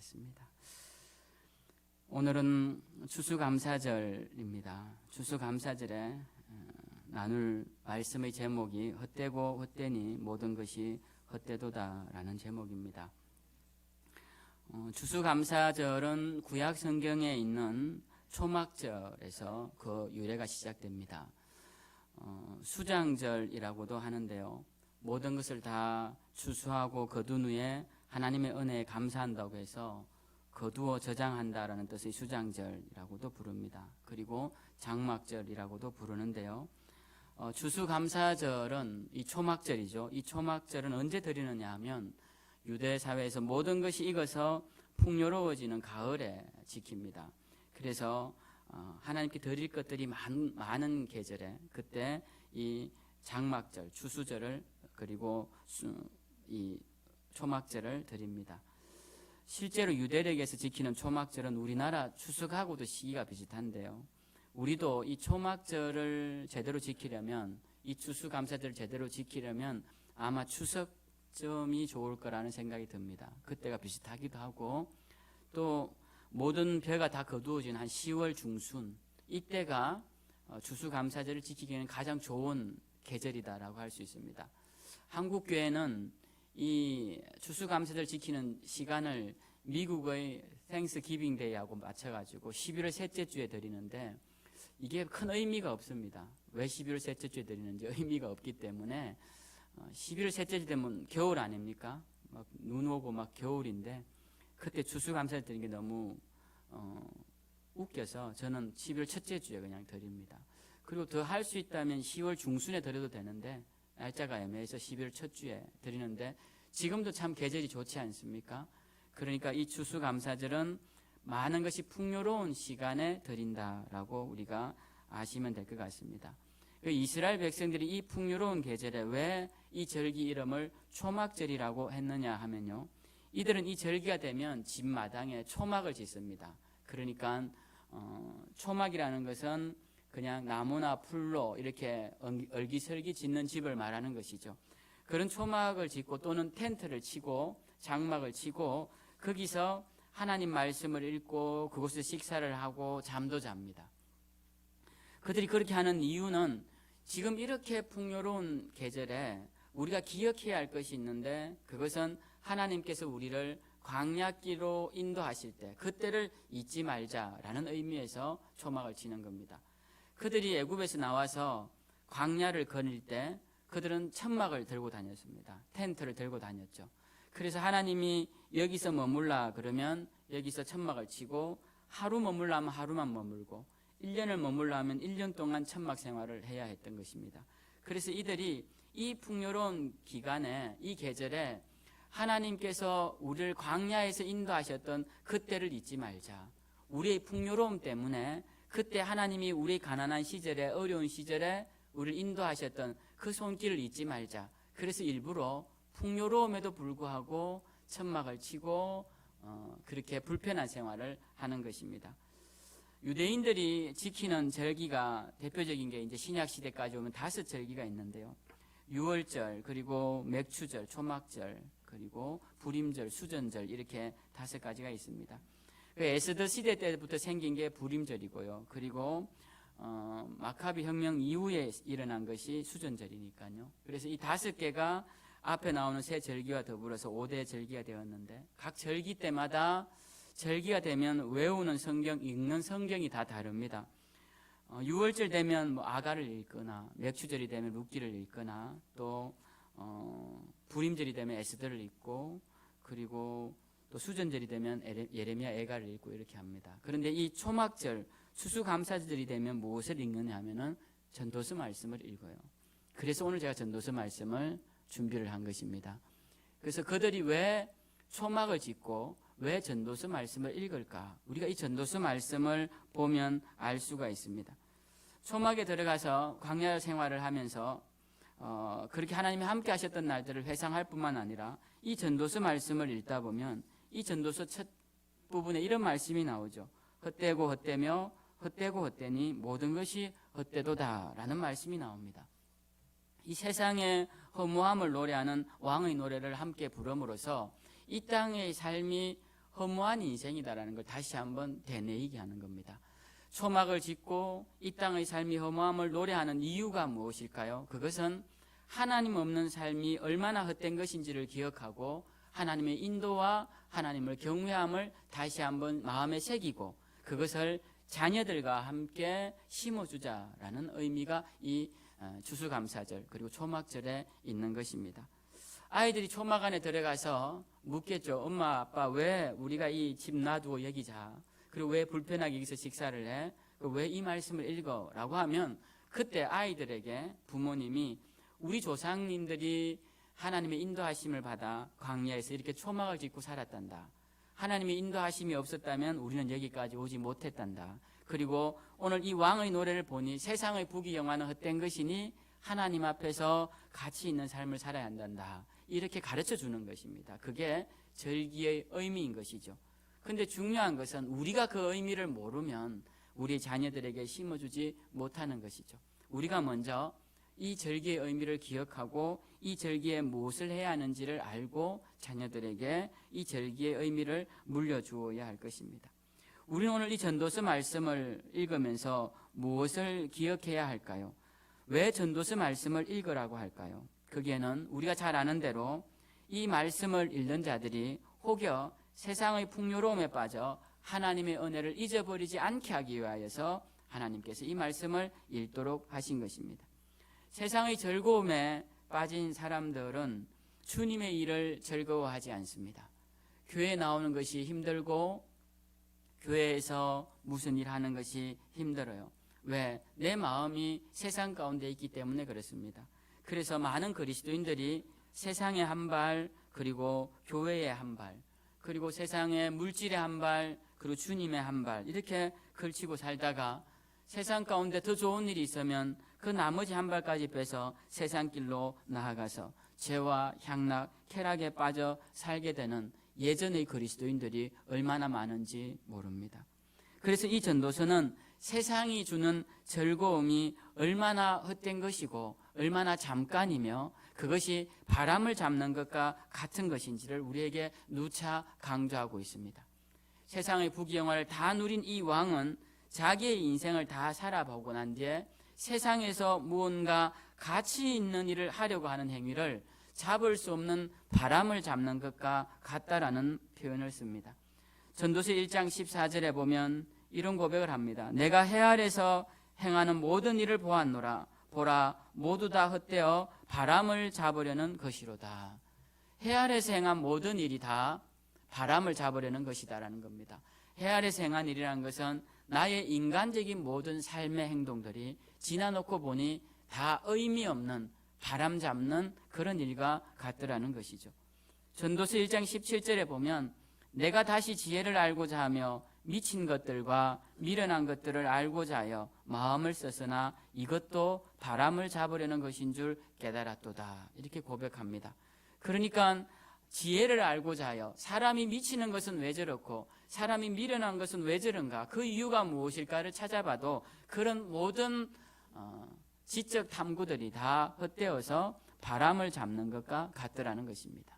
같습니다. 오늘은 추수감사절입니다. 추수감사절에 나눌 말씀의 제목이 헛되고 헛되니 모든 것이 헛되도다라는 제목입니다. 추수감사절은 구약 성경에 있는 초막절에서 그 유래가 시작됩니다. 수장절이라고도 하는데요. 모든 것을 다 추수하고 거둔 후에 하나님의 은혜에 감사한다고 해서 거두어 저장한다라는 뜻의 수장절이라고도 부릅니다. 그리고 장막절이라고도 부르는데요. 추수감사절은 이 초막절이죠. 이 초막절은 언제 드리느냐 하면 유대 사회에서 모든 것이 익어서 풍요로워지는 가을에 지킵니다. 그래서 하나님께 드릴 것들이 많은 계절에 그때 이 장막절, 추수절을 그리고 이 초막절을 드립니다. 실제로 유대력에서 지키는 초막절은 우리나라 추석하고도 시기가 비슷한데요. 우리도 이 초막절을 제대로 지키려면, 이 추수감사절을 제대로 지키려면 아마 추석쯤이 좋을 거라는 생각이 듭니다. 그때가 비슷하기도 하고 또 모든 벼가 다 거두어진 한 10월 중순, 이때가 추수감사절을 지키기에는 가장 좋은 계절이다라고 할 수 있습니다. 한국 교회는 이 추수감사절 지키는 시간을 미국의 땡스기빙 데이하고 맞춰가지고 11월 셋째 주에 드리는데 이게 큰 의미가 없습니다. 왜 11월 셋째 주에 드리는지 의미가 없기 때문에 11월 셋째 주 되면 겨울 아닙니까? 막 눈 오고 막 겨울인데 그때 추수감사절 드리는 게 너무 웃겨서 저는 12월 첫째 주에 그냥 드립니다. 그리고 더 할 수 있다면 10월 중순에 드려도 되는데 날짜가 애매해서 11월 첫 주에 드리는데 지금도 참 계절이 좋지 않습니까? 그러니까 이 추수감사절은 많은 것이 풍요로운 시간에 드린다라고 우리가 아시면 될 것 같습니다. 이스라엘 백성들이 이 풍요로운 계절에 왜 이 절기 이름을 초막절이라고 했느냐 하면요. 이들은 이 절기가 되면 집 마당에 초막을 짓습니다. 그러니까 초막이라는 것은 그냥 나무나 풀로 이렇게 얼기설기 짓는 집을 말하는 것이죠. 그런 초막을 짓고 또는 텐트를 치고 장막을 치고 거기서 하나님 말씀을 읽고 그곳에서 식사를 하고 잠도 잡니다. 그들이 그렇게 하는 이유는 지금 이렇게 풍요로운 계절에 우리가 기억해야 할 것이 있는데 그것은 하나님께서 우리를 광야길로 인도하실 때 그때를 잊지 말자라는 의미에서 초막을 치는 겁니다. 그들이 애굽에서 나와서 광야를 거닐 때 그들은 천막을 들고 다녔습니다. 텐트를 들고 다녔죠. 그래서 하나님이 여기서 머물라 그러면 여기서 천막을 치고 하루 머물라 하면 하루만 머물고 1년을 머물라 하면 1년 동안 천막 생활을 해야 했던 것입니다. 그래서 이들이 이 풍요로운 기간에 이 계절에 하나님께서 우리를 광야에서 인도하셨던 그때를 잊지 말자. 우리의 풍요로움 때문에 그때 하나님이 우리 가난한 시절에 어려운 시절에 우리를 인도하셨던 그 손길을 잊지 말자. 그래서 일부러 풍요로움에도 불구하고 천막을 치고 그렇게 불편한 생활을 하는 것입니다. 유대인들이 지키는 절기가 대표적인 게 이제 신약 시대까지 오면 5절기가 있는데요. 유월절, 그리고 맥추절, 초막절, 그리고 부림절, 수전절 이렇게 5가지가 있습니다. 에스더 시대 때부터 생긴 게 부림절이고요. 그리고 마카비 혁명 이후에 일어난 것이 수전절이니까요. 그래서 이 5개가 앞에 나오는 세 절기와 더불어서 5대 절기가 되었는데 각 절기 때마다 절기가 되면 외우는 성경, 읽는 성경이 다 다릅니다. 6월절 되면 아가를 읽거나 맥추절이 되면 룻기를 읽거나 또 부림절이 되면 에스더를 읽고 그리고 또 수전절이 되면 예레미야 애가를 읽고 이렇게 합니다. 그런데 이 초막절, 추수감사절이 되면 무엇을 읽느냐 하면은 전도서 말씀을 읽어요. 그래서 오늘 제가 전도서 말씀을 준비를 한 것입니다. 그래서 그들이 왜 초막을 짓고 왜 전도서 말씀을 읽을까? 우리가 이 전도서 말씀을 보면 알 수가 있습니다. 초막에 들어가서 광야 생활을 하면서 그렇게 하나님이 함께 하셨던 날들을 회상할 뿐만 아니라 이 전도서 말씀을 읽다 보면 이 전도서 첫 부분에 이런 말씀이 나오죠. 헛되고 헛되며 헛되고 헛되니 모든 것이 헛되도다라는 말씀이 나옵니다. 이 세상의 허무함을 노래하는 왕의 노래를 함께 부름으로써 이 땅의 삶이 허무한 인생이다라는 걸 다시 한번 되뇌이게 하는 겁니다. 초막을 짓고 이 땅의 삶이 허무함을 노래하는 이유가 무엇일까요? 그것은 하나님 없는 삶이 얼마나 헛된 것인지를 기억하고 하나님의 인도와 하나님을 경외함을 다시 한번 마음에 새기고 그것을 자녀들과 함께 심어주자라는 의미가 이 추수감사절 그리고 초막절에 있는 것입니다. 아이들이 초막 안에 들어가서 묻겠죠. 엄마 아빠 왜 우리가 이 집 놔두고 여기 자? 그리고 왜 불편하게 여기서 식사를 해? 왜 이 말씀을 읽어? 라고 하면 그때 아이들에게 부모님이 우리 조상님들이 하나님의 인도하심을 받아 광야에서 이렇게 초막을 짓고 살았단다. 하나님의 인도하심이 없었다면 우리는 여기까지 오지 못했단다. 그리고 오늘 이 왕의 노래를 보니 세상의 부귀영화는 헛된 것이니 하나님 앞에서 가치 있는 삶을 살아야 한단다. 이렇게 가르쳐 주는 것입니다. 그게 절기의 의미인 것이죠. 근데 중요한 것은 우리가 그 의미를 모르면 우리 자녀들에게 심어주지 못하는 것이죠. 우리가 먼저 이 절기의 의미를 기억하고 이 절기에 무엇을 해야 하는지를 알고 자녀들에게 이 절기의 의미를 물려주어야 할 것입니다. 우리는 오늘 이 전도서 말씀을 읽으면서 무엇을 기억해야 할까요? 왜 전도서 말씀을 읽으라고 할까요? 거기에는 우리가 잘 아는 대로 이 말씀을 읽는 자들이 혹여 세상의 풍요로움에 빠져 하나님의 은혜를 잊어버리지 않게 하기 위하여서 하나님께서 이 말씀을 읽도록 하신 것입니다. 세상의 즐거움에 빠진 사람들은 주님의 일을 즐거워하지 않습니다. 교회에 나오는 것이 힘들고 교회에서 무슨 일 하는 것이 힘들어요. 왜? 내 마음이 세상 가운데 있기 때문에 그렇습니다. 그래서 많은 그리스도인들이 세상에 한 발, 그리고 교회에 한 발, 그리고 세상의 물질에 한 발, 그리고 주님의 한 발 이렇게 걸치고 살다가 세상 가운데 더 좋은 일이 있으면 그 나머지 한 발까지 빼서 세상 길로 나아가서 죄와 향락, 쾌락에 빠져 살게 되는 예전의 그리스도인들이 얼마나 많은지 모릅니다. 그래서 이 전도서는 세상이 주는 즐거움이 얼마나 헛된 것이고 얼마나 잠깐이며 그것이 바람을 잡는 것과 같은 것인지를 우리에게 누차 강조하고 있습니다. 세상의 부귀영화를 다 누린 이 왕은 자기의 인생을 다 살아보고 난 뒤에 세상에서 무언가 가치 있는 일을 하려고 하는 행위를 잡을 수 없는 바람을 잡는 것과 같다라는 표현을 씁니다. 전도서 1장 14절에 보면 이런 고백을 합니다. 내가 해 아래서 행하는 모든 일을 보았노라. 보라, 모두 다 헛되어 바람을 잡으려는 것이로다. 해 아래서 행한 모든 일이 다 바람을 잡으려는 것이다라는 겁니다. 해 아래서 행한 일이라는 것은 나의 인간적인 모든 삶의 행동들이 지나놓고 보니 다 의미 없는 바람 잡는 그런 일과 같더라는 것이죠. 전도서 1장 17절에 보면 내가 다시 지혜를 알고자 하며 미친 것들과 미련한 것들을 알고자 하여 마음을 썼으나 이것도 바람을 잡으려는 것인 줄 깨달았도다. 이렇게 고백합니다. 그러니까 지혜를 알고자 하여 사람이 미치는 것은 왜 저렇고 사람이 미련한 것은 왜 저런가 그 이유가 무엇일까를 찾아봐도 그런 모든 지적 탐구들이 다 헛되어서 바람을 잡는 것과 같더라는 것입니다.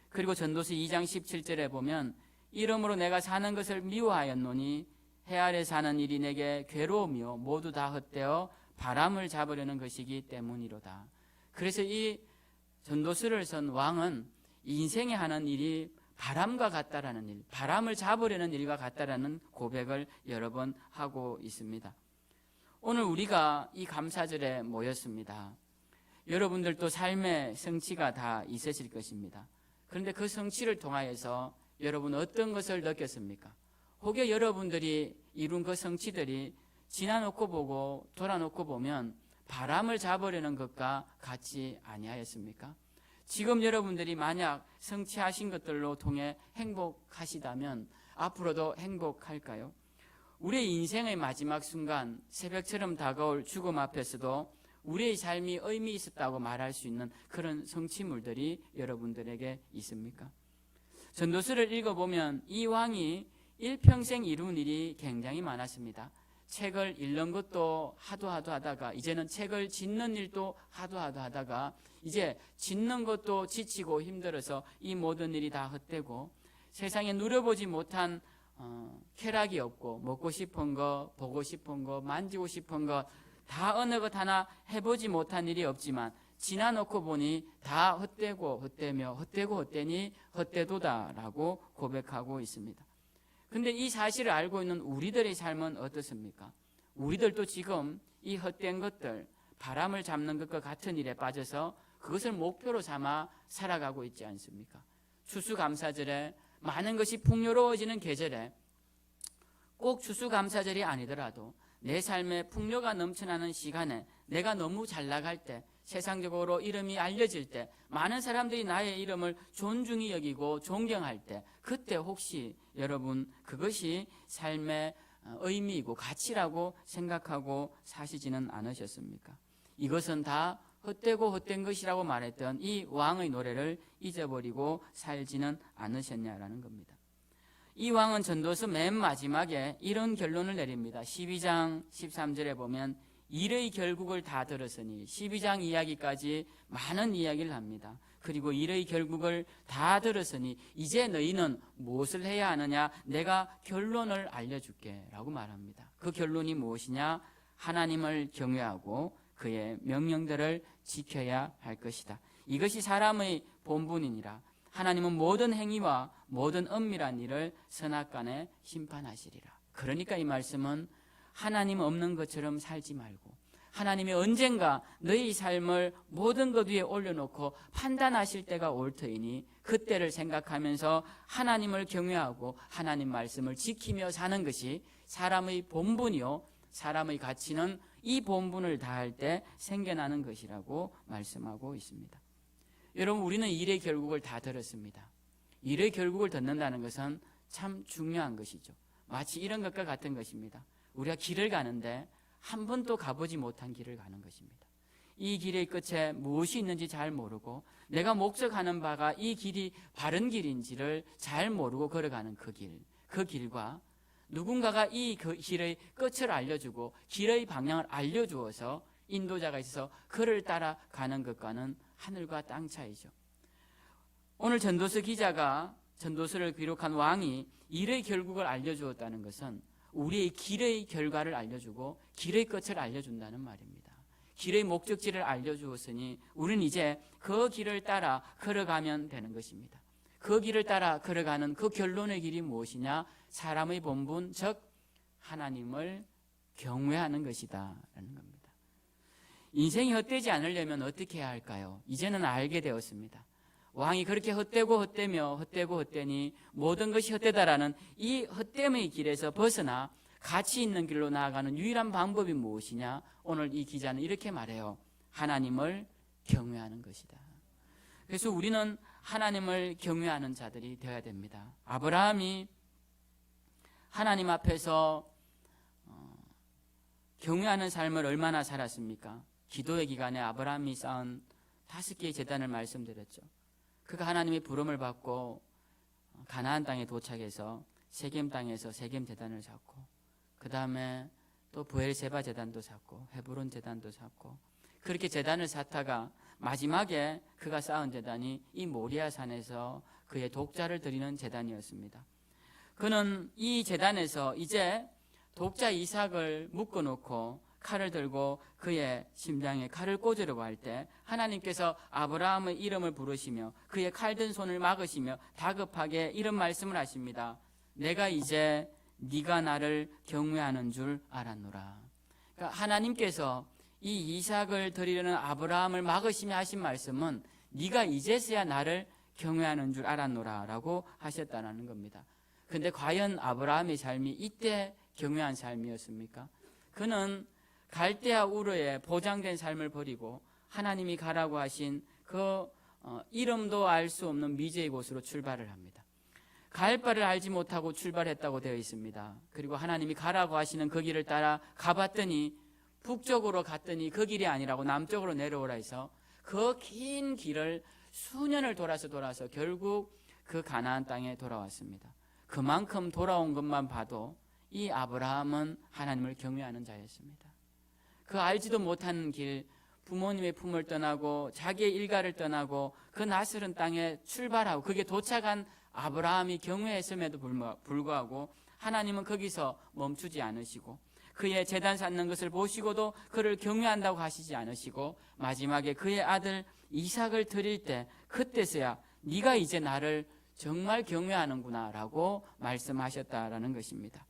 그리고 전도서 2장 17절에 보면 이러므로 내가 사는 것을 미워하였노니 해 아래 사는 일이 내게 괴로우며 모두 다 헛되어 바람을 잡으려는 것이기 때문이로다. 그래서 이 전도서를 쓴 왕은 인생에 하는 일이 바람과 같다라는 일, 바람을 잡으려는 일과 같다라는 고백을 여러 번 하고 있습니다. 오늘 우리가 이 감사절에 모였습니다. 여러분들도 삶의 성취가 다 있으실 것입니다. 그런데 그 성취를 통하여서 여러분 어떤 것을 느꼈습니까? 혹여 여러분들이 이룬 그 성취들이 지나놓고 보고 돌아놓고 보면 바람을 잡으려는 것과 같지 아니하였습니까? 지금 여러분들이 만약 성취하신 것들로 통해 행복하시다면 앞으로도 행복할까요? 우리의 인생의 마지막 순간 새벽처럼 다가올 죽음 앞에서도 우리의 삶이 의미 있었다고 말할 수 있는 그런 성취물들이 여러분들에게 있습니까? 전도서를 읽어보면 이 왕이 일평생 이룬 일이 굉장히 많았습니다. 책을 읽는 것도 하도 하다가 이제는 책을 짓는 일도 하도 하다가 이제 짓는 것도 지치고 힘들어서 이 모든 일이 다 헛되고 세상에 누려보지 못한 쾌락이 없고 먹고 싶은 거, 보고 싶은 거, 만지고 싶은 거 다 어느 것 하나 해보지 못한 일이 없지만 지나놓고 보니 다 헛되고 헛되며 헛되고 헛되니 헛되도다라고 고백하고 있습니다. 근데 이 사실을 알고 있는 우리들의 삶은 어떻습니까? 우리들도 지금 이 헛된 것들, 바람을 잡는 것과 같은 일에 빠져서 그것을 목표로 삼아 살아가고 있지 않습니까? 추수감사절에 많은 것이 풍요로워지는 계절에 꼭 추수감사절이 아니더라도 내 삶에 풍요가 넘쳐나는 시간에 내가 너무 잘 나갈 때, 세상적으로 이름이 알려질 때, 많은 사람들이 나의 이름을 존중히 여기고 존경할 때, 그때 혹시 여러분 그것이 삶의 의미이고 가치라고 생각하고 사시지는 않으셨습니까? 이것은 다 헛되고 헛된 것이라고 말했던 이 왕의 노래를 잊어버리고 살지는 않으셨냐라는 겁니다. 이 왕은 전도서 맨 마지막에 이런 결론을 내립니다. 12장 13절에 보면 일의 결국을 다 들었으니, 12장 이야기까지 많은 이야기를 합니다. 그리고 일의 결국을 다 들었으니 이제 너희는 무엇을 해야 하느냐, 내가 결론을 알려줄게 라고 말합니다. 그 결론이 무엇이냐? 하나님을 경외하고 그의 명령들을 지켜야 할 것이다. 이것이 사람의 본분이니라. 하나님은 모든 행위와 모든 은밀한 일을 선악간에 심판하시리라. 그러니까 이 말씀은 하나님 없는 것처럼 살지 말고, 하나님이 언젠가 너희 삶을 모든 것 위에 올려놓고 판단하실 때가 올 터이니 그때를 생각하면서 하나님을 경외하고 하나님 말씀을 지키며 사는 것이 사람의 본분이요, 사람의 가치는 이 본분을 다할 때 생겨나는 것이라고 말씀하고 있습니다. 여러분, 우리는 일의 결국을 다 들었습니다. 일의 결국을 듣는다는 것은 참 중요한 것이죠. 마치 이런 것과 같은 것입니다. 우리가 길을 가는데 한 번도 가보지 못한 길을 가는 것입니다. 이 길의 끝에 무엇이 있는지 잘 모르고 내가 목적하는 바가 이 길이 바른 길인지를 잘 모르고 걸어가는 그 길과 누군가가 이 길의 끝을 알려주고 길의 방향을 알려주어서 인도자가 있어서 그를 따라가는 것과는 하늘과 땅 차이죠. 오늘 전도서 기자가 전도서를 기록한 왕이 일의 결국을 알려주었다는 것은 우리의 길의 결과를 알려주고 길의 끝을 알려준다는 말입니다. 길의 목적지를 알려주었으니 우리는 이제 그 길을 따라 걸어가면 되는 것입니다. 그 길을 따라 걸어가는 그 결론의 길이 무엇이냐? 사람의 본분, 즉 하나님을 경외하는 것이다 라는 겁니다. 인생이 헛되지 않으려면 어떻게 해야 할까요? 이제는 알게 되었습니다. 왕이 그렇게 헛되고 헛되며 헛되고 헛되니 모든 것이 헛되다라는 이 헛됨의 길에서 벗어나 가치 있는 길로 나아가는 유일한 방법이 무엇이냐? 오늘 이 기자는 이렇게 말해요. 하나님을 경외하는 것이다. 그래서 우리는 하나님을 경외하는 자들이 되어야 됩니다. 아브라함이 하나님 앞에서 경외하는 삶을 얼마나 살았습니까? 기도의 기간에 아브라함이 쌓은 5개의 제단을 말씀드렸죠. 그가 하나님의 부름을 받고 가나안 땅에 도착해서 세겜 땅에서 세겜 제단을 쌓고, 그 다음에 또 부엘세바 제단도 쌓고 헤브론 제단도 쌓고, 그렇게 제단을 쌓다가 마지막에 그가 쌓은 제단이 이 모리아 산에서 그의 독자를 드리는 제단이었습니다. 그는 이 제단에서 이제 독자 이삭을 묶어놓고 칼을 들고 그의 심장에 칼을 꽂으려고 할 때 하나님께서 아브라함의 이름을 부르시며 그의 칼든 손을 막으시며 다급하게 이런 말씀을 하십니다. 내가 이제 네가 나를 경외하는 줄 알았노라. 그러니까 하나님께서 이 이삭을 드리려는 아브라함을 막으시며 하신 말씀은 네가 이제서야 나를 경외하는 줄 알았노라 라고 하셨다는 겁니다. 그런데 과연 아브라함의 삶이 이때 경외한 삶이었습니까? 그는 갈대아 우르에 보장된 삶을 버리고 하나님이 가라고 하신 그 이름도 알 수 없는 미지의 곳으로 출발을 합니다. 갈 바를 알지 못하고 출발했다고 되어 있습니다. 그리고 하나님이 가라고 하시는 그 길을 따라 가봤더니 북쪽으로 갔더니 그 길이 아니라고 남쪽으로 내려오라 해서 그 긴 길을 수년을 돌아서 결국 그 가나안 땅에 돌아왔습니다. 그만큼 돌아온 것만 봐도 이 아브라함은 하나님을 경외하는 자였습니다. 그 알지도 못하는 길, 부모님의 품을 떠나고 자기의 일가를 떠나고 그 낯설은 땅에 출발하고 그게 도착한 아브라함이 경외했음에도 불구하고 하나님은 거기서 멈추지 않으시고 그의 제단 쌓는 것을 보시고도 그를 경외한다고 하시지 않으시고 마지막에 그의 아들 이삭을 드릴 때 그때서야 네가 이제 나를 정말 경외하는구나 라고 말씀하셨다라는 것입니다.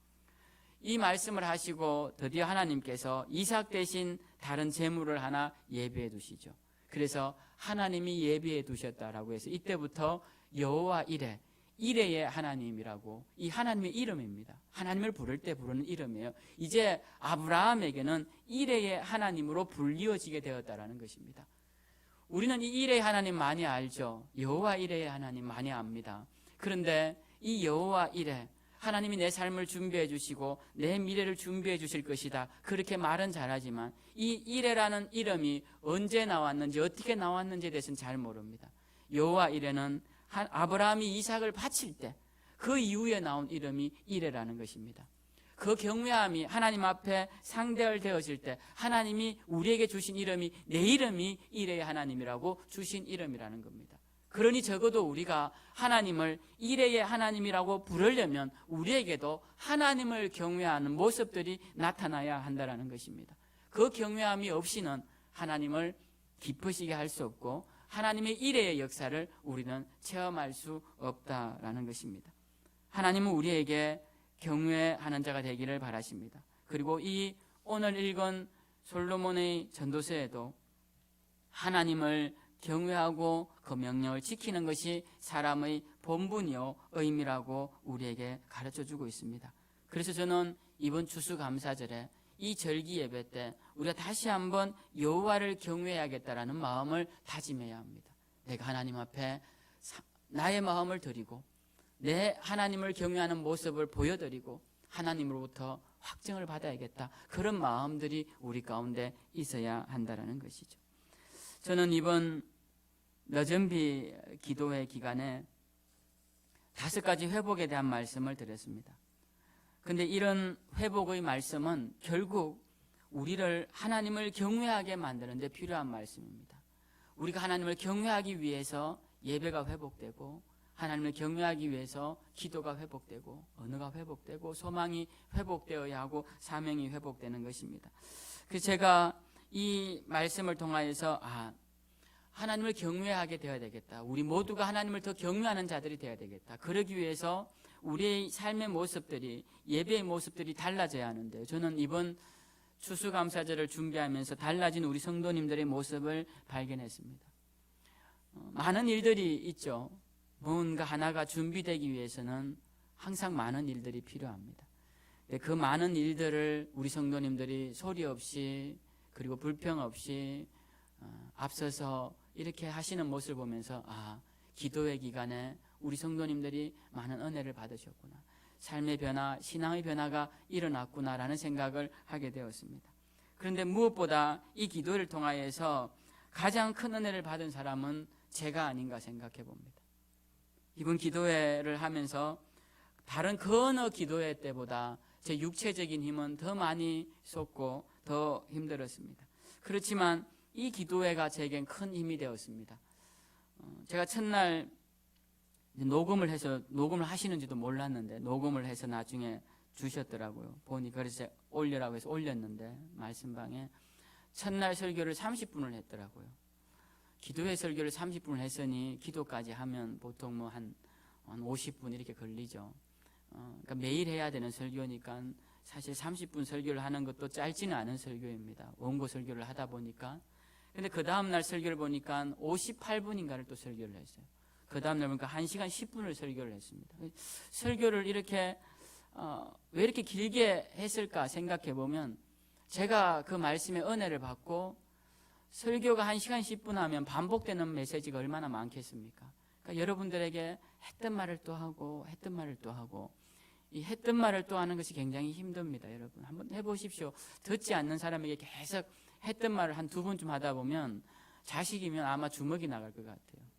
이 말씀을 하시고 드디어 하나님께서 이삭 대신 다른 제물을 하나 예비해 두시죠. 그래서 하나님이 예비해 두셨다라고 해서 이때부터 여호와 이레, 이레의 하나님이라고, 이 하나님의 이름입니다. 하나님을 부를 때 부르는 이름이에요. 이제 아브라함에게는 이레의 하나님으로 불리워지게 되었다라는 것입니다. 우리는 이 이레의 하나님 많이 알죠. 여호와 이레의 하나님 많이 압니다. 그런데 이 여호와 이레, 하나님이 내 삶을 준비해 주시고 내 미래를 준비해 주실 것이다, 그렇게 말은 잘하지만 이 이레라는 이름이 언제 나왔는지 어떻게 나왔는지에 대해서는 잘 모릅니다. 여호와 이레는 아브라함이 이삭을 바칠 때 그 이후에 나온 이름이 이레라는 것입니다. 그 경외함이 하나님 앞에 상대되어질 때 하나님이 우리에게 주신 이름이, 내 이름이 이레의 하나님이라고 주신 이름이라는 겁니다. 그러니 적어도 우리가 하나님을 이레의 하나님이라고 부르려면 우리에게도 하나님을 경외하는 모습들이 나타나야 한다는 것입니다. 그 경외함이 없이는 하나님을 기쁘시게 할 수 없고 하나님의 이레의 역사를 우리는 체험할 수 없다라는 것입니다. 하나님은 우리에게 경외하는 자가 되기를 바라십니다. 그리고 이 오늘 읽은 솔로몬의 전도서에도 하나님을 경외하고 그 명령을 지키는 것이 사람의 본분이요 의미라고 우리에게 가르쳐주고 있습니다. 그래서 저는 이번 추수감사절에 이 절기 예배 때 우리가 다시 한번 여호와를 경외해야겠다라는 마음을 다짐해야 합니다. 내가 하나님 앞에 나의 마음을 드리고 내 하나님을 경외하는 모습을 보여드리고 하나님으로부터 확증을 받아야겠다, 그런 마음들이 우리 가운데 있어야 한다는 것이죠. 저는 이번 너전비 기도회 기간에 5가지 회복에 대한 말씀을 드렸습니다. 그런데 이런 회복의 말씀은 결국 우리를 하나님을 경외하게 만드는 데 필요한 말씀입니다. 우리가 하나님을 경외하기 위해서 예배가 회복되고 하나님을 경외하기 위해서 기도가 회복되고 언어가 회복되고 소망이 회복되어야 하고 사명이 회복되는 것입니다. 그래서 제가 이 말씀을 통하여서 하나님을 경외하게 되어야 되겠다, 우리 모두가 하나님을 더 경외하는 자들이 되어야 되겠다, 그러기 위해서 우리의 삶의 모습들이, 예배의 모습들이 달라져야 하는데, 저는 이번 추수감사절을 준비하면서 달라진 우리 성도님들의 모습을 발견했습니다. 많은 일들이 있죠. 뭔가 하나가 준비되기 위해서는 항상 많은 일들이 필요합니다. 그 많은 일들을 우리 성도님들이 소리 없이 그리고 불평 없이 앞서서 이렇게 하시는 모습을 보면서 기도회 기간에 우리 성도님들이 많은 은혜를 받으셨구나, 삶의 변화, 신앙의 변화가 일어났구나라는 생각을 하게 되었습니다. 그런데 무엇보다 이 기도를 통하여서 가장 큰 은혜를 받은 사람은 제가 아닌가 생각해 봅니다. 이번 기도회를 하면서 다른 그 어느 기도회 때보다 제 육체적인 힘은 더 많이 쏟고 더 힘들었습니다. 그렇지만 이 기도회가 제겐 큰 힘이 되었습니다. 제가 첫날 녹음을 하시는지도 몰랐는데 녹음을 해서 나중에 주셨더라고요. 보니 그래서 올려라고 해서 올렸는데 말씀방에 첫날 설교를 30분을 했더라고요. 기도회 설교를 30분을 했으니 기도까지 하면 보통 한 50분 이렇게 걸리죠. 그러니까 매일 해야 되는 설교니까 사실 30분 설교를 하는 것도 짧지는 않은 설교입니다. 원고 설교를 하다 보니까. 근데 그 다음날 설교를 보니까 58분인가를 또 설교를 했어요. 그 다음날 보니까 1시간 10분을 설교를 했습니다. 설교를 이렇게 왜 이렇게 길게 했을까 생각해 보면 제가 그 말씀의 은혜를 받고 설교가 1시간 10분 하면 반복되는 메시지가 얼마나 많겠습니까? 그러니까 여러분들에게 했던 말을 또 하고 했던 말을 또 하고, 이 했던 말을 또 하는 것이 굉장히 힘듭니다. 여러분 한번 해보십시오. 듣지 않는 사람에게 계속 했던 말을 한 2번쯤 하다 보면 자식이면 아마 주먹이 나갈 것 같아요.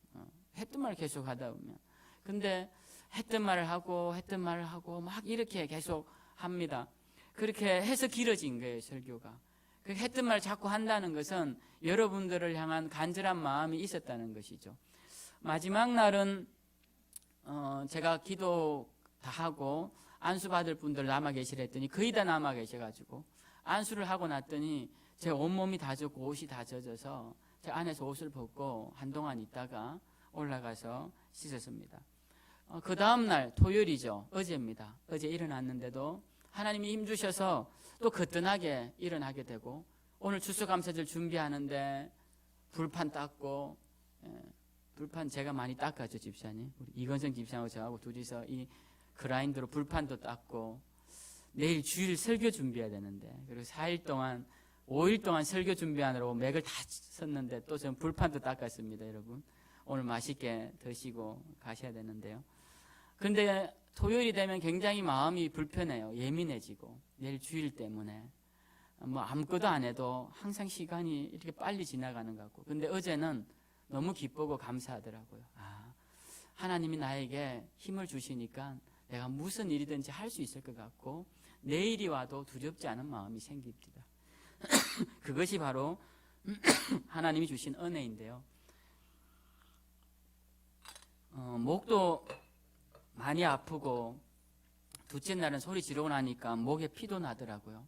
했던 말을 계속 하다 보면. 근데 했던 말을 하고 했던 말을 하고 막 이렇게 계속 합니다. 그렇게 해서 길어진 거예요, 설교가. 그 했던 말을 자꾸 한다는 것은 여러분들을 향한 간절한 마음이 있었다는 것이죠. 마지막 날은 제가 기도 다 하고 안수 받을 분들 남아 계시라 했더니 거의 다 남아 계셔가지고 안수를 하고 났더니 제 온몸이 다 젖고 옷이 다 젖어서 제 안에서 옷을 벗고 한동안 있다가 올라가서 씻었습니다. 그 다음날 토요일이죠. 어제입니다. 어제 일어났는데도 하나님이 힘주셔서 또 거뜬하게 일어나게 되고 오늘 추수감사절 준비하는데 불판 닦고 불판 제가 많이 닦았죠. 집사님. 우리 이건성 집사하고 저하고 둘이서 이 그라인더로 불판도 닦고 내일 주일 설교 준비해야 되는데 그리고 4일 동안 5일 동안 설교 준비하느라고 맥을 다 섰는데 또 저는 불판도 닦았습니다. 여러분 오늘 맛있게 드시고 가셔야 되는데요. 근데 토요일이 되면 굉장히 마음이 불편해요. 예민해지고 내일 주일 때문에 뭐 아무것도 안 해도 항상 시간이 이렇게 빨리 지나가는 것 같고 근데 어제는 너무 기쁘고 감사하더라고요. 하나님이 나에게 힘을 주시니까 내가 무슨 일이든지 할 수 있을 것 같고 내일이 와도 두렵지 않은 마음이 생깁니다. 그것이 바로 하나님이 주신 은혜인데요. 목도 많이 아프고 둘째 날은 소리 지르고 나니까 목에 피도 나더라고요.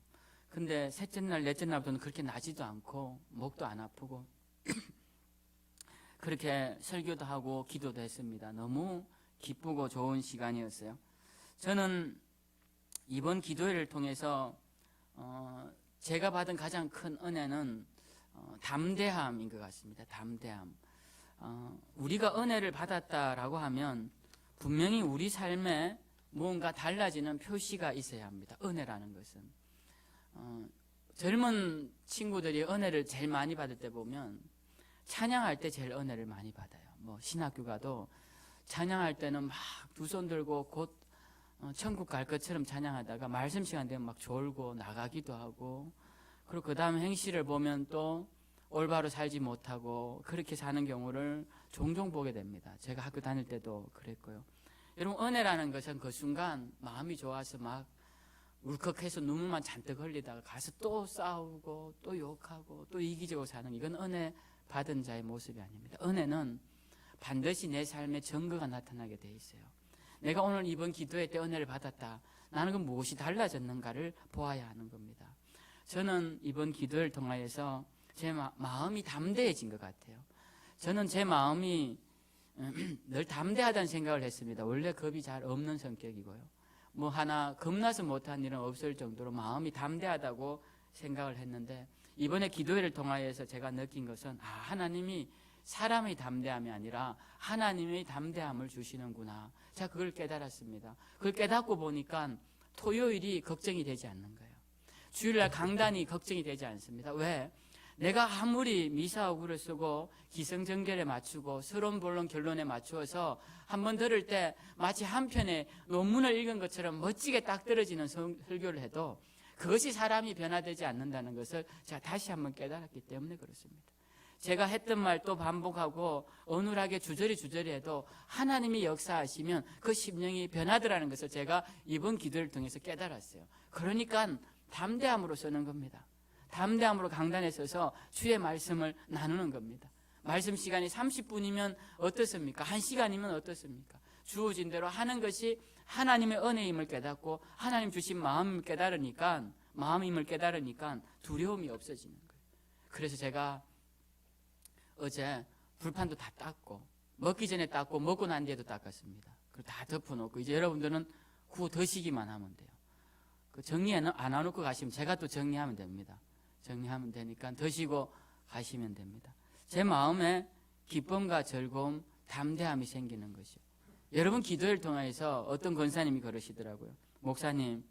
근데 셋째 날, 넷째 날부터는 그렇게 나지도 않고 목도 안 아프고 그렇게 설교도 하고 기도도 했습니다. 너무 기쁘고 좋은 시간이었어요. 저는 이번 기도회를 통해서 제가 받은 가장 큰 은혜는 담대함인 것 같습니다. 담대함. 우리가 은혜를 받았다라고 하면 분명히 우리 삶에 무언가 달라지는 표시가 있어야 합니다. 은혜라는 것은. 젊은 친구들이 은혜를 제일 많이 받을 때 보면 찬양할 때 제일 은혜를 많이 받아요. 뭐 신학교 가도 찬양할 때는 막 두 손 들고 곧 천국 갈 것처럼 찬양하다가 말씀 시간 되면 막 졸고 나가기도 하고 그리고 그 다음 행실을 보면 또 올바로 살지 못하고 그렇게 사는 경우를 종종 보게 됩니다. 제가 학교 다닐 때도 그랬고요. 여러분 은혜라는 것은 그 순간 마음이 좋아서 막 울컥해서 눈물만 잔뜩 흘리다가 가서 또 싸우고 또 욕하고 또 이기적으로 사는 이건 은혜 받은 자의 모습이 아닙니다. 은혜는 반드시 내 삶에 증거가 나타나게 돼 있어요. 내가 오늘 이번 기도회 때 은혜를 받았다. 나는 그 무엇이 달라졌는가를 보아야 하는 겁니다. 저는 이번 기도를 통하여서 제 마음이 담대해진 것 같아요. 저는 제 마음이 늘 담대하다는 생각을 했습니다. 원래 겁이 잘 없는 성격이고요. 뭐 하나 겁나서 못한 일은 없을 정도로 마음이 담대하다고 생각을 했는데 이번에 기도회를 통하여서 제가 느낀 것은 하나님이 사람의 담대함이 아니라 하나님의 담대함을 주시는구나. 제가 그걸 깨달았습니다. 그걸 깨닫고 보니까 토요일이 걱정이 되지 않는 거예요. 주일날 강단이 걱정이 되지 않습니다. 왜? 내가 아무리 미사오구를 쓰고 기성정결에 맞추고 서론본론 결론에 맞추어서 한번 들을 때 마치 한 편의 논문을 읽은 것처럼 멋지게 딱 떨어지는 설교를 해도 그것이 사람이 변화되지 않는다는 것을 제가 다시 한번 깨달았기 때문에 그렇습니다. 제가 했던 말 또 반복하고 어눌하게 주저리 해도 하나님이 역사하시면 그 심령이 변하더라는 것을 제가 이번 기도를 통해서 깨달았어요. 그러니까 담대함으로 쓰는 겁니다. 담대함으로 강단에 서서 주의 말씀을 나누는 겁니다. 말씀 시간이 30분이면 어떻습니까? 1시간이면 어떻습니까? 주어진 대로 하는 것이 하나님의 은혜임을 깨닫고 하나님 주신 마음을 깨달으니까 두려움이 없어지는 거예요. 그래서 제가 어제 불판도 다 닦고 먹기 전에 닦고 먹고 난 뒤에도 닦았습니다. 그리고 다 덮어놓고 이제 여러분들은 구워 드시기만 하면 돼요. 그 정리 안 해놓고 가시면 제가 또 정리하면 됩니다. 정리하면 되니까 드시고 가시면 됩니다. 제 마음에 기쁨과 즐거움, 담대함이 생기는 것이요. 여러분 기도를 통해서 어떤 권사님이 그러시더라고요. 목사님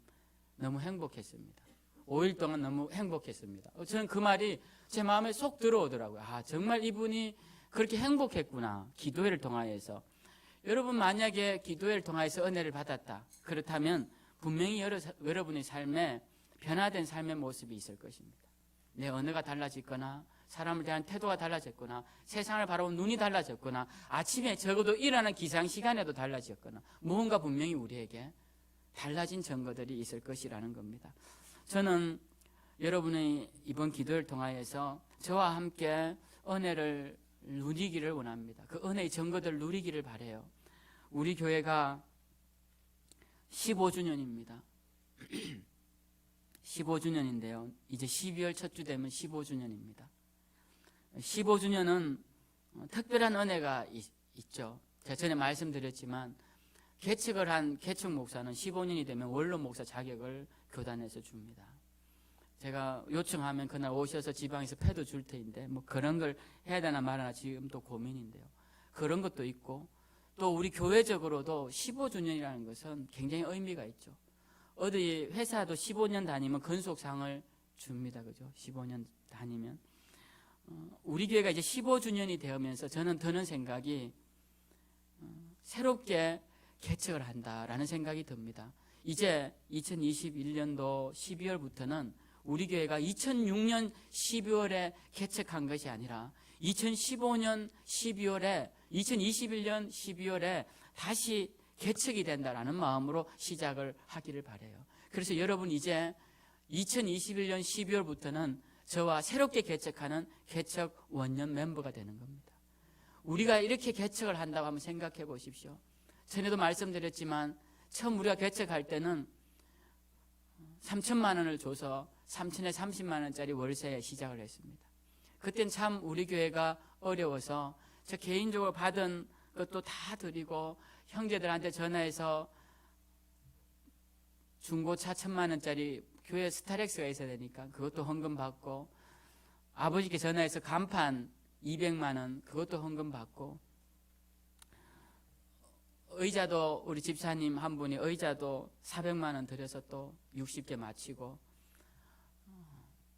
너무 행복했습니다. 5일 동안 너무 행복했습니다. 저는 그 말이 제 마음에 쏙 들어오더라고요. 정말 이분이 그렇게 행복했구나. 기도회를 통하여서. 여러분 만약에 기도회를 통하여서 은혜를 받았다. 그렇다면 분명히 여러분의 삶에 변화된 삶의 모습이 있을 것입니다. 내 언어가 달라졌거나 사람을 대한 태도가 달라졌거나 세상을 바라본 눈이 달라졌거나 아침에 적어도 일어나는 기상시간에도 달라졌거나 무언가 분명히 우리에게 달라진 증거들이 있을 것이라는 겁니다. 저는 여러분의 이번 기도를 통하여서 저와 함께 은혜를 누리기를 원합니다. 그 은혜의 증거들을 누리기를 바라요. 우리 교회가 15주년입니다. 15주년인데요. 이제 12월 첫 주 되면 15주년입니다. 15주년은 특별한 은혜가 있죠. 제가 전에 말씀드렸지만 개척을 한 개척 목사는 15년이 되면 원로 목사 자격을 교단에서 줍니다. 제가 요청하면 그날 오셔서 지방에서 패도 줄 테인데 뭐 그런 걸 해야 되나 말하나 지금 또 고민인데요. 그런 것도 있고 또 우리 교회적으로도 15주년이라는 것은 굉장히 의미가 있죠. 어디 회사도 15년 다니면 근속상을 줍니다. 그죠? 15년 다니면. 우리 교회가 이제 15주년이 되면서 저는 드는 생각이 새롭게 개척을 한다라는 생각이 듭니다. 이제 2021년도 12월부터는 우리 교회가 2006년 12월에 개척한 것이 아니라 2015년 12월에 2021년 12월에 다시 개척이 된다라는 마음으로 시작을 하기를 바라요. 그래서 여러분 이제 2021년 12월부터는 저와 새롭게 개척하는 개척 원년 멤버가 되는 겁니다. 우리가 이렇게 개척을 한다고 한번 생각해 보십시오. 전에도 말씀드렸지만 처음 우리가 개척할 때는 3천만 원을 줘서 3천에 30만 원짜리 월세에 시작을 했습니다. 그땐 참 우리 교회가 어려워서 저 개인적으로 받은 것도 다 드리고 형제들한테 전화해서 중고차 1,000만 원짜리 교회 스타렉스가 있어야 되니까 그것도 헌금 받고 아버지께 전화해서 간판 200만 원 그것도 헌금 받고 의자도 우리 집사님 한 분이 의자도 400만 원 들여서 또 60개 마치고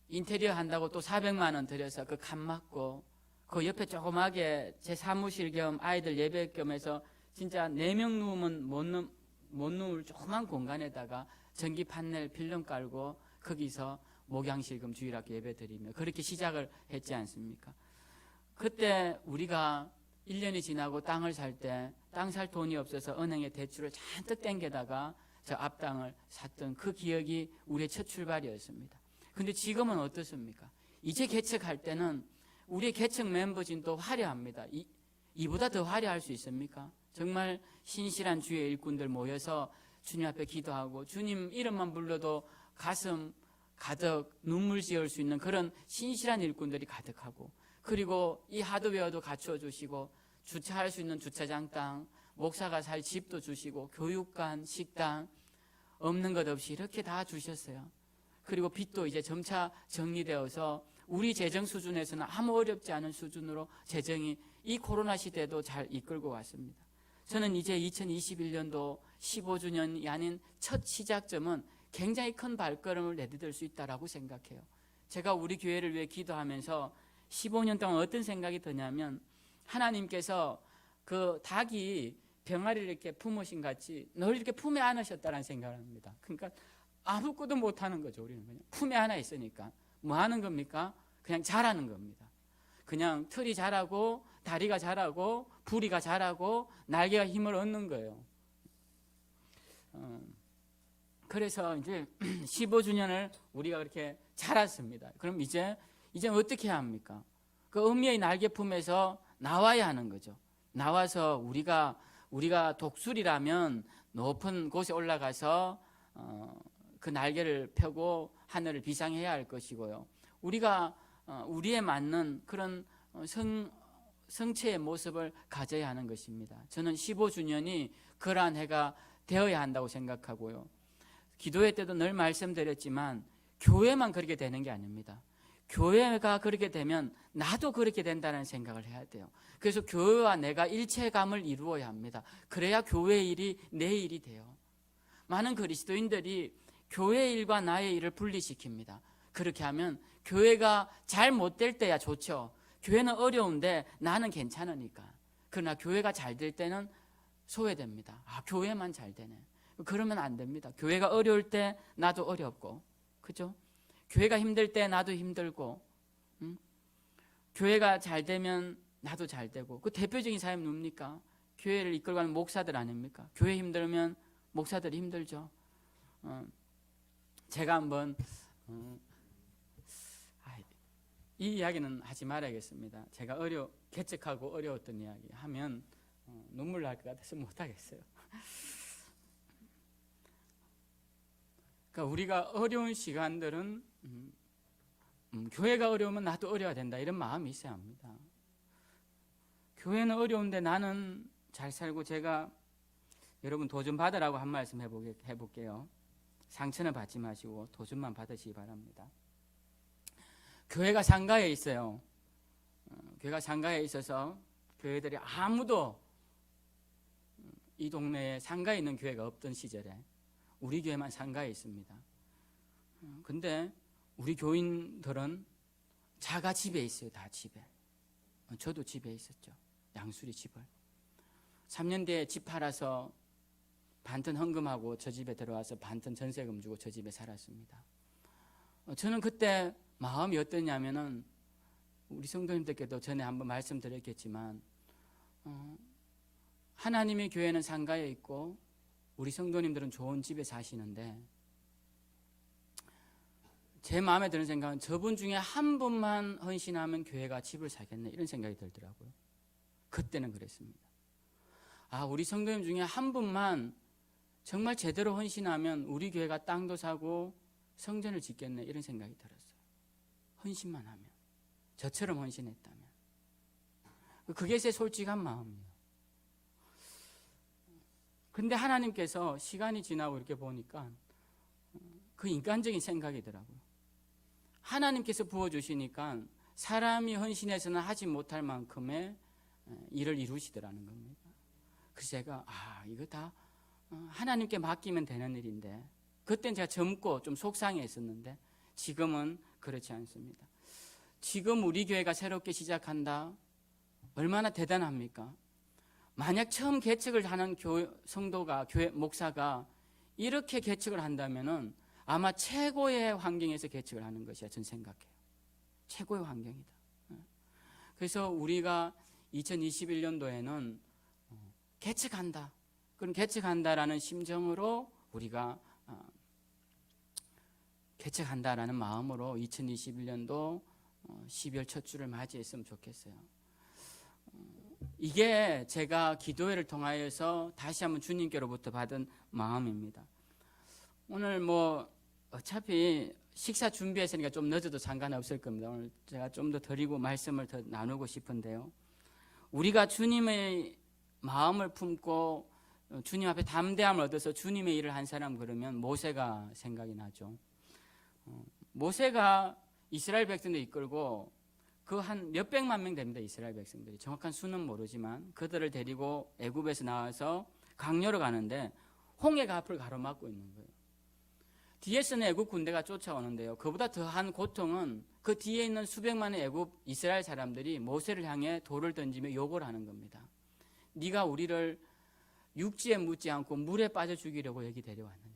인테리어 한다고 또 400만 원 들여서 그 칸 맞고 그 옆에 조그맣게 제 사무실 겸 아이들 예배 겸 해서 진짜 4명 누우면 못 누울 조그만 공간에다가 전기 판넬 필름 깔고 거기서 목양실 겸 주일학교 예배 드리며 그렇게 시작을 했지 않습니까? 그때 우리가 1년이 지나고 땅을 살 때 땅 살 돈이 없어서 은행에 대출을 잔뜩 땡겨다가 저 앞땅을 샀던 그 기억이 우리의 첫 출발이었습니다. 근데 지금은 어떻습니까? 이제 개척할 때는 우리의 개척 멤버진도 화려합니다. 이보다 더 화려할 수 있습니까? 정말 신실한 주의 일꾼들 모여서 주님 앞에 기도하고 주님 이름만 불러도 가슴 가득 눈물 지을 수 있는 그런 신실한 일꾼들이 가득하고 그리고 이 하드웨어도 갖추어 주시고 주차할 수 있는 주차장 땅, 목사가 살 집도 주시고 교육관, 식당 없는 것 없이 이렇게 다 주셨어요. 그리고 빚도 이제 점차 정리되어서 우리 재정 수준에서는 아무 어렵지 않은 수준으로 재정이 이 코로나 시대도 잘 이끌고 왔습니다. 저는 이제 2021년도 15주년이 아닌 첫 시작점은 굉장히 큰 발걸음을 내디딜 수 있다고 생각해요. 제가 우리 교회를 위해 기도하면서 15년 동안 어떤 생각이 드냐면 하나님께서 그 닭이 병아리를 이렇게 품으신 같이 늘 이렇게 품에 안으셨다는 생각을 합니다. 그러니까 아무것도 못하는 거죠. 우리는 그냥 품에 안에 있으니까 뭐 하는 겁니까? 그냥 자라는 겁니다. 그냥 털이 자라고 다리가 자라고 부리가 자라고 날개가 힘을 얻는 거예요. 그래서 이제 15주년을 우리가 그렇게 자랐습니다. 그럼 이제 어떻게 해야 합니까? 그 어미의 날개품에서 나와야 하는 거죠. 나와서 우리가 독수리라면 높은 곳에 올라가서 그 날개를 펴고 하늘을 비상해야 할 것이고요. 우리가 우리에 맞는 그런 성체의 모습을 가져야 하는 것입니다. 저는 15주년이 그러한 해가 되어야 한다고 생각하고요. 기도회 때도 늘 말씀드렸지만 교회만 그렇게 되는 게 아닙니다. 교회가 그렇게 되면 나도 그렇게 된다는 생각을 해야 돼요. 그래서 교회와 내가 일체감을 이루어야 합니다. 그래야 교회 일이 내 일이 돼요. 많은 그리스도인들이 교회 일과 나의 일을 분리시킵니다. 그렇게 하면 교회가 잘 못 될 때야 좋죠. 교회는 어려운데 나는 괜찮으니까. 그러나 교회가 잘 될 때는 소외됩니다. 교회만 잘 되네. 그러면 안 됩니다. 교회가 어려울 때 나도 어렵고, 그죠? 교회가 힘들 때 나도 힘들고, 교회가 잘 되면 나도 잘 되고. 그 대표적인 사람이 누굽니까? 교회를 이끌고 가는 목사들 아닙니까? 교회 힘들면 목사들이 힘들죠. 제가 한번 이 이야기는 하지 말아야겠습니다. 제가 개척하고 어려웠던 이야기 하면 눈물 날 것 같아서 못하겠어요. 그러니까 우리가 어려운 시간들은 교회가 어려우면 나도 어려워야 된다 이런 마음이 있어야 합니다. 교회는 어려운데 나는 잘 살고, 제가 여러분 도전 받으라고 한 말씀 해볼게요. 상처는 받지 마시고 도전만 받으시기 바랍니다. 교회가 상가에 있어요. 교회가 상가에 있어서 교회들이 아무도 이 동네에 상가에 있는 교회가 없던 시절에 우리 교회만 상가에 있습니다. 근데 우리 교인들은 자가 집에 있어요. 다 집에. 저도 집에 있었죠. 양수리 집을. 3년 뒤에 집 팔아서 반턴 헌금하고 저 집에 들어와서 반턴 전세금 주고 저 집에 살았습니다. 저는 그때 마음이 어떠냐면은, 우리 성도님들께도 전에 한번 말씀드렸겠지만, 하나님의 교회는 상가에 있고 우리 성도님들은 좋은 집에 사시는데, 제 마음에 드는 생각은 저분 중에 한 분만 헌신하면 교회가 집을 사겠네 이런 생각이 들더라고요. 그때는 그랬습니다. 우리 성도님 중에 한 분만 정말 제대로 헌신하면 우리 교회가 땅도 사고 성전을 짓겠네 이런 생각이 들었어요. 헌신만 하면, 저처럼 헌신했다면. 그게 제 솔직한 마음이에요. 근데 하나님께서 시간이 지나고 이렇게 보니까 그 인간적인 생각이더라고요. 하나님께서 부어주시니까 사람이 헌신해서는 하지 못할 만큼의 일을 이루시더라는 겁니다. 그래서 제가 이거 다 하나님께 맡기면 되는 일인데, 그때는 제가 젊고 좀 속상했었는데 지금은 그렇지 않습니다. 지금 우리 교회가 새롭게 시작한다. 얼마나 대단합니까? 만약 처음 개척을 하는 성도가, 교회 목사가 이렇게 개척을 한다면은 아마 최고의 환경에서 개척을 하는 것이야 저는 생각해요. 최고의 환경이다. 그래서 우리가 2021년도에는 개척한다. 그럼 개척한다라는 심정으로 우리가 개척한다라는 마음으로 2021년도 12월 첫 주를 맞이했으면 좋겠어요. 이게 제가 기도회를 통하여서 다시 한번 주님께로부터 받은 마음입니다. 오늘 어차피 식사 준비했으니까 좀 늦어도 상관없을 겁니다. 오늘 제가 좀 더 드리고 말씀을 더 나누고 싶은데요. 우리가 주님의 마음을 품고 주님 앞에 담대함을 얻어서 주님의 일을 한 사람, 그러면 모세가 생각이 나죠. 모세가 이스라엘 백성들 이끌고 그 한 몇백만 명 됩니다. 이스라엘 백성들이. 정확한 수는 모르지만 그들을 데리고 애굽에서 나와서 강요로 가는데 홍해가 앞을 가로막고 있는 거예요. 뒤에서는 애굽 군대가 쫓아오는데요. 그보다 더한 고통은 그 뒤에 있는 수백만의 애굽 이스라엘 사람들이 모세를 향해 돌을 던지며 욕을 하는 겁니다. 네가 우리를 육지에 묻지 않고 물에 빠져 죽이려고 여기 데려왔느냐.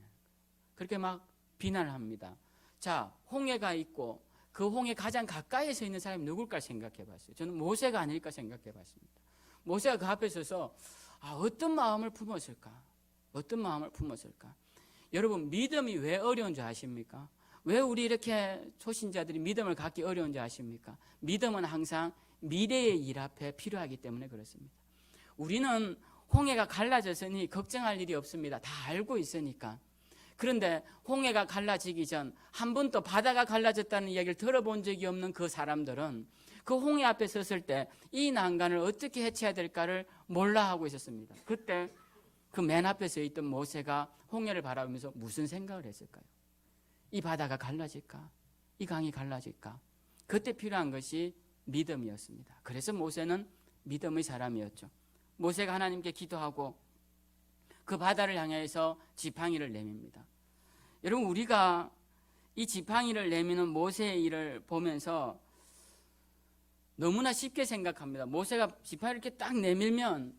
그렇게 막 비난을 합니다. 자, 홍해가 있고 그 홍해 가장 가까이에 서 있는 사람이 누굴까 생각해 봤어요. 저는 모세가 아닐까 생각해 봤습니다. 모세가 그 앞에 서서 어떤 마음을 품었을까? 어떤 마음을 품었을까? 여러분, 믿음이 왜 어려운 줄 아십니까? 왜 우리 이렇게 초신자들이 믿음을 갖기 어려운 줄 아십니까? 믿음은 항상 미래의 일 앞에 필요하기 때문에 그렇습니다. 우리는 홍해가 갈라졌으니 걱정할 일이 없습니다. 다 알고 있으니까. 그런데 홍해가 갈라지기 전 한 번도 바다가 갈라졌다는 이야기를 들어본 적이 없는 그 사람들은 그 홍해 앞에 섰을 때 이 난간을 어떻게 해체해야 될까를 몰라 하고 있었습니다. 그때 그 맨 앞에 서 있던 모세가 홍해를 바라보면서 무슨 생각을 했을까요? 이 바다가 갈라질까? 이 강이 갈라질까? 그때 필요한 것이 믿음이었습니다. 그래서 모세는 믿음의 사람이었죠. 모세가 하나님께 기도하고 그 바다를 향해서 지팡이를 내밉니다. 여러분, 우리가 이 지팡이를 내미는 모세의 일을 보면서 너무나 쉽게 생각합니다. 모세가 지팡이를 이렇게 딱 내밀면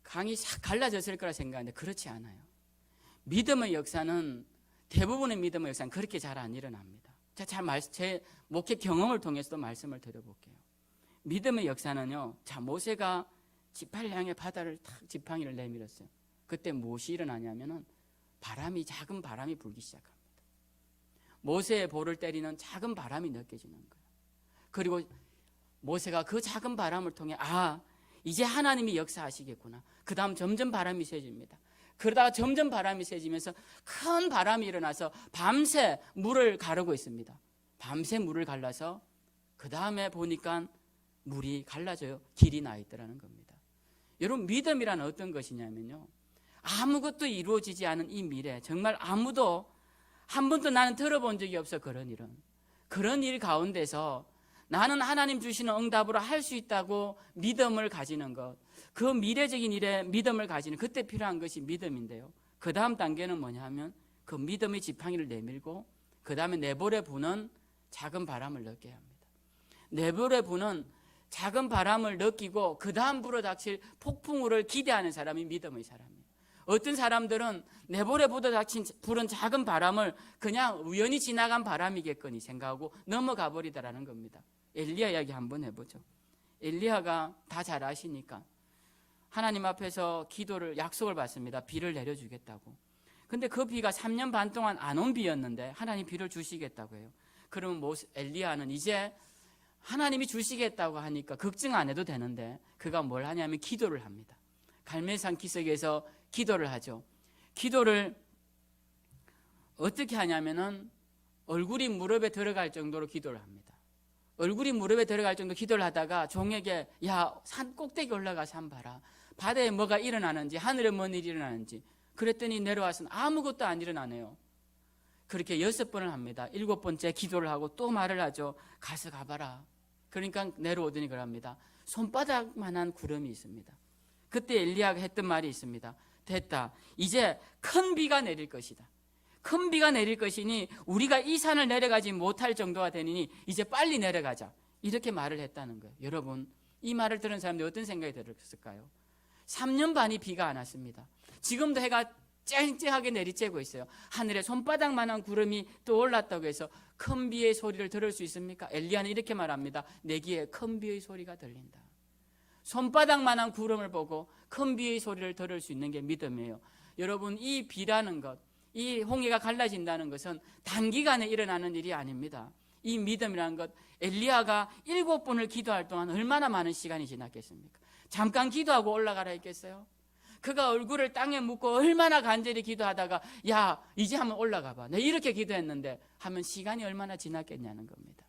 강이 싹 갈라졌을 거라 생각하는데 그렇지 않아요. 믿음의 역사는, 대부분의 믿음의 역사는 그렇게 잘 안 일어납니다. 제 목회 경험을 통해서도 말씀을 드려볼게요. 믿음의 역사는요, 모세가 지팡이를 향해 바다를 탁 지팡이를 내밀었어요. 그때 무엇이 일어나냐면은 작은 바람이 불기 시작합니다. 모세의 볼을 때리는 작은 바람이 느껴지는 거예요. 그리고 모세가 그 작은 바람을 통해 이제 하나님이 역사하시겠구나. 그 다음 점점 바람이 세집니다. 그러다가 점점 바람이 세지면서 큰 바람이 일어나서 밤새 물을 가르고 있습니다. 밤새 물을 갈라서 그 다음에 보니까 물이 갈라져요. 길이 나 있더라는 겁니다. 여러분, 믿음이란 어떤 것이냐면요, 아무것도 이루어지지 않은 이 미래, 정말 아무도 한 번도 나는 들어본 적이 없어. 그런 일 가운데서 나는 하나님 주시는 응답으로 할 수 있다고 믿음을 가지는 것, 그 미래적인 일에 믿음을 가지는, 그때 필요한 것이 믿음인데요, 그 다음 단계는 뭐냐 하면 그 믿음의 지팡이를 내밀고 그 다음에 내볼에 부는 작은 바람을 느껴야 합니다. 내볼에 부는 작은 바람을 느끼고 그 다음 불어닥칠 폭풍우를 기대하는 사람이 믿음의 사람이에요. 어떤 사람들은 내볼에 부른 작은 바람을 그냥 우연히 지나간 바람이겠거니 생각하고 넘어가 버리더라는 겁니다. 엘리야 이야기 한번 해보죠. 엘리야가 다 잘 아시니까 하나님 앞에서 약속을 받습니다. 비를 내려주겠다고. 근데 그 비가 3년 반 동안 안 온 비였는데 하나님 비를 주시겠다고 해요. 그러면 엘리야는 이제 하나님이 주시겠다고 하니까 걱정 안 해도 되는데 그가 뭘 하냐면 기도를 합니다. 갈멜산 기슭에서 기도를 하죠. 기도를 어떻게 하냐면은 얼굴이 무릎에 들어갈 정도로 기도를 합니다. 얼굴이 무릎에 들어갈 정도 기도를 하다가 종에게, 야, 산 꼭대기 올라가서 한번 봐라. 바다에 뭐가 일어나는지, 하늘에 뭔 일이 일어나는지. 그랬더니 내려와서는 아무것도 안 일어나네요. 그렇게 6번을 합니다. 7번째 기도를 하고 또 말을 하죠. 가서 가봐라. 그러니까 내려오더니 그럽니다. 손바닥만한 구름이 있습니다. 그때 엘리야가 했던 말이 있습니다. 됐다. 이제 큰 비가 내릴 것이다. 큰 비가 내릴 것이니 우리가 이 산을 내려가지 못할 정도가 되니 이제 빨리 내려가자. 이렇게 말을 했다는 거예요. 여러분, 이 말을 들은 사람들이 어떤 생각이 들었을까요? 3년 반이 비가 안 왔습니다. 지금도 해가 쨍쨍하게 내리쬐고 있어요. 하늘에 손바닥만한 구름이 또 올랐다고 해서 큰 비의 소리를 들을 수 있습니까? 엘리야는 이렇게 말합니다. 내 귀에 큰 비의 소리가 들린다. 손바닥만한 구름을 보고 큰 비의 소리를 들을 수 있는 게 믿음이에요. 여러분, 이 비라는 것, 이 홍해가 갈라진다는 것은 단기간에 일어나는 일이 아닙니다. 이 믿음이라는 것, 엘리야가 7번을 기도할 동안 얼마나 많은 시간이 지났겠습니까? 잠깐 기도하고 올라가라 했겠어요? 그가 얼굴을 땅에 묻고 얼마나 간절히 기도하다가, 야, 이제 한번 올라가 봐. 내가 이렇게 기도했는데 하면 시간이 얼마나 지났겠냐는 겁니다.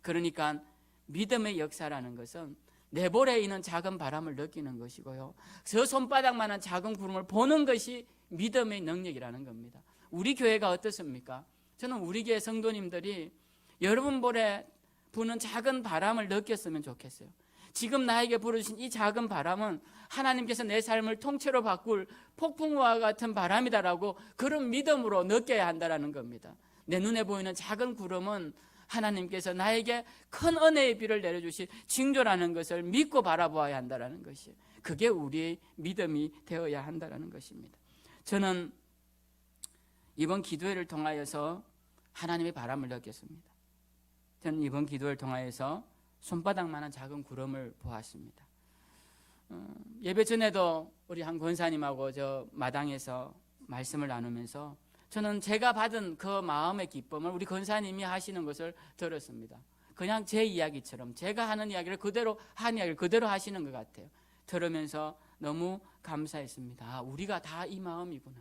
그러니까 믿음의 역사라는 것은 내볼에 있는 작은 바람을 느끼는 것이고요, 저 손바닥만한 작은 구름을 보는 것이 믿음의 능력이라는 겁니다. 우리 교회가 어떻습니까? 저는 우리 교회 성도님들이 여러분 볼에 부는 작은 바람을 느꼈으면 좋겠어요. 지금 나에게 불어주신 이 작은 바람은 하나님께서 내 삶을 통째로 바꿀 폭풍우와 같은 바람이다라고 그런 믿음으로 느껴야 한다는 겁니다. 내 눈에 보이는 작은 구름은 하나님께서 나에게 큰 은혜의 비를 내려주신 징조라는 것을 믿고 바라보아야 한다는 것이, 그게 우리의 믿음이 되어야 한다는 것입니다. 저는 이번 기도회를 통하여서 하나님의 바람을 느꼈습니다. 저는 이번 기도회를 통하여서 손바닥만한 작은 구름을 보았습니다. 예배 전에도 우리 한 권사님하고 저 마당에서 말씀을 나누면서 저는 제가 받은 그 마음의 기쁨을 우리 권사님이 하시는 것을 들었습니다. 그냥 제 이야기처럼 제가 하는 이야기를 그대로 한 이야기를 그대로 하시는 것 같아요. 들으면서 너무 감사했습니다. 아, 우리가 다 이 마음이구나.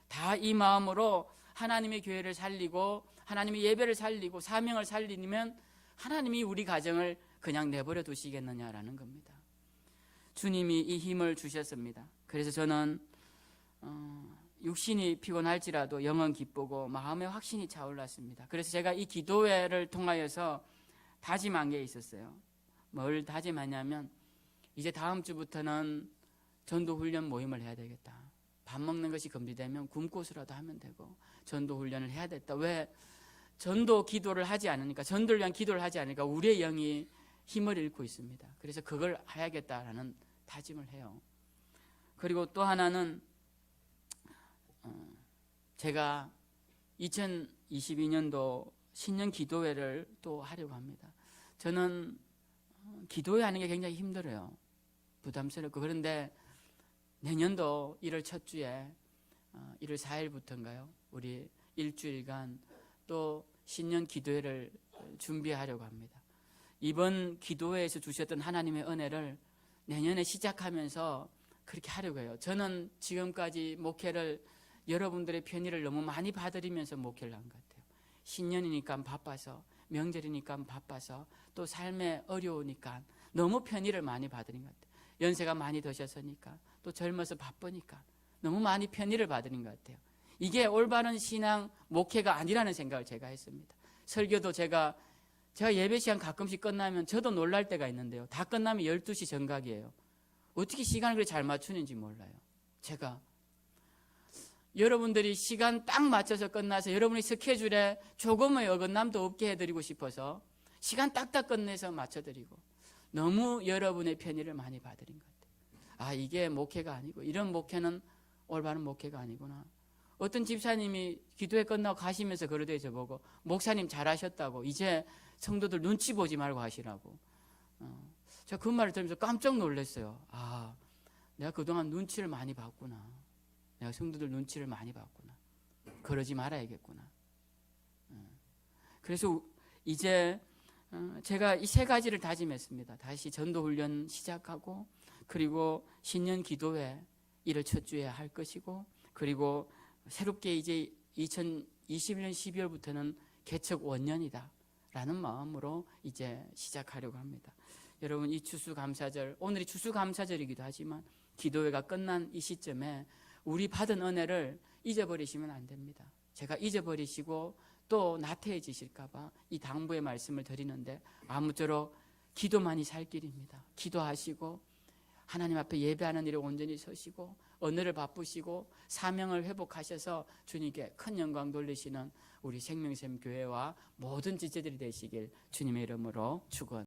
다 이 마음으로 하나님의 교회를 살리고 하나님의 예배를 살리고 사명을 살리면 하나님이 우리 가정을 그냥 내버려 두시겠느냐라는 겁니다. 주님이 이 힘을 주셨습니다. 그래서 저는 육신이 피곤할지라도 영은 기쁘고 마음의 확신이 차올랐습니다. 그래서 제가 이 기도회를 통하여서 다짐한 게 있었어요. 뭘 다짐하냐면, 이제 다음 주부터는 전도훈련 모임을 해야 되겠다. 밥 먹는 것이 금지되면 굶고서라도 하면 되고 전도훈련을 해야 됐다. 왜? 전도 기도를 하지 않으니까, 전도를 위한 기도를 하지 않으니까 우리의 영이 힘을 잃고 있습니다. 그래서 그걸 해야겠다라는 다짐을 해요. 그리고 또 하나는 제가 2022년도 신년 기도회를 또 하려고 합니다. 저는 기도회 하는 게 굉장히 힘들어요. 부담스럽고. 그런데 내년도 1월 첫 주에 1월 4일부터인가요? 우리 일주일간 또 신년 기도회를 준비하려고 합니다. 이번 기도회에서 주셨던 하나님의 은혜를 내년에 시작하면서 그렇게 하려고 해요. 저는 지금까지 목회를 여러분들의 편의를 너무 많이 봐드리면서 목회를 한 것 같아요. 신년이니까 바빠서, 명절이니까 바빠서, 또 삶에 어려우니까 너무 편의를 많이 받으린 것 같아요. 연세가 많이 드셨으니까, 또 젊어서 바쁘니까 너무 많이 편의를 받으린 것 같아요. 이게 올바른 신앙 목회가 아니라는 생각을 제가 했습니다. 설교도 제가 예배 시간 가끔씩 끝나면 저도 놀랄 때가 있는데요. 다 끝나면 12시 정각이에요. 어떻게 시간을 그렇게 잘 맞추는지 몰라요. 제가 여러분들이 시간 딱 맞춰서 끝나서 여러분의 스케줄에 조금의 어긋남도 없게 해드리고 싶어서 시간 딱딱 끝내서 맞춰드리고 너무 여러분의 편의를 많이 봐드린 것 같아요. 이게 목회가 아니고, 이런 목회는 올바른 목회가 아니구나. 어떤 집사님이 기도회 끝나고 가시면서 그러더니 저보고, 목사님 잘하셨다고, 이제 성도들 눈치 보지 말고 하시라고. 제가 그 말을 들으면서 깜짝 놀랐어요. 내가 그동안 눈치를 많이 봤구나. 내가 성도들 눈치를 많이 봤구나. 그러지 말아야겠구나. 그래서 이제 제가 이 세 가지를 다짐했습니다. 다시 전도훈련 시작하고, 그리고 신년 기도회 이를 첫 주에 할 것이고, 그리고 새롭게 이제 2021년 12월부터는 개척 원년이다 라는 마음으로 이제 시작하려고 합니다. 여러분, 이 추수감사절, 오늘이 추수감사절이기도 하지만 기도회가 끝난 이 시점에 우리 받은 은혜를 잊어버리시면 안 됩니다. 제가 잊어버리시고 또 나태해지실까 봐 이 당부의 말씀을 드리는데, 아무쪼록 기도만이 살 길입니다. 기도하시고 하나님 앞에 예배하는 일에 온전히 서시고 언어를 바쁘시고 사명을 회복하셔서 주님께 큰 영광 돌리시는 우리 생명샘 교회와 모든 지체들이 되시길 주님의 이름으로 축원.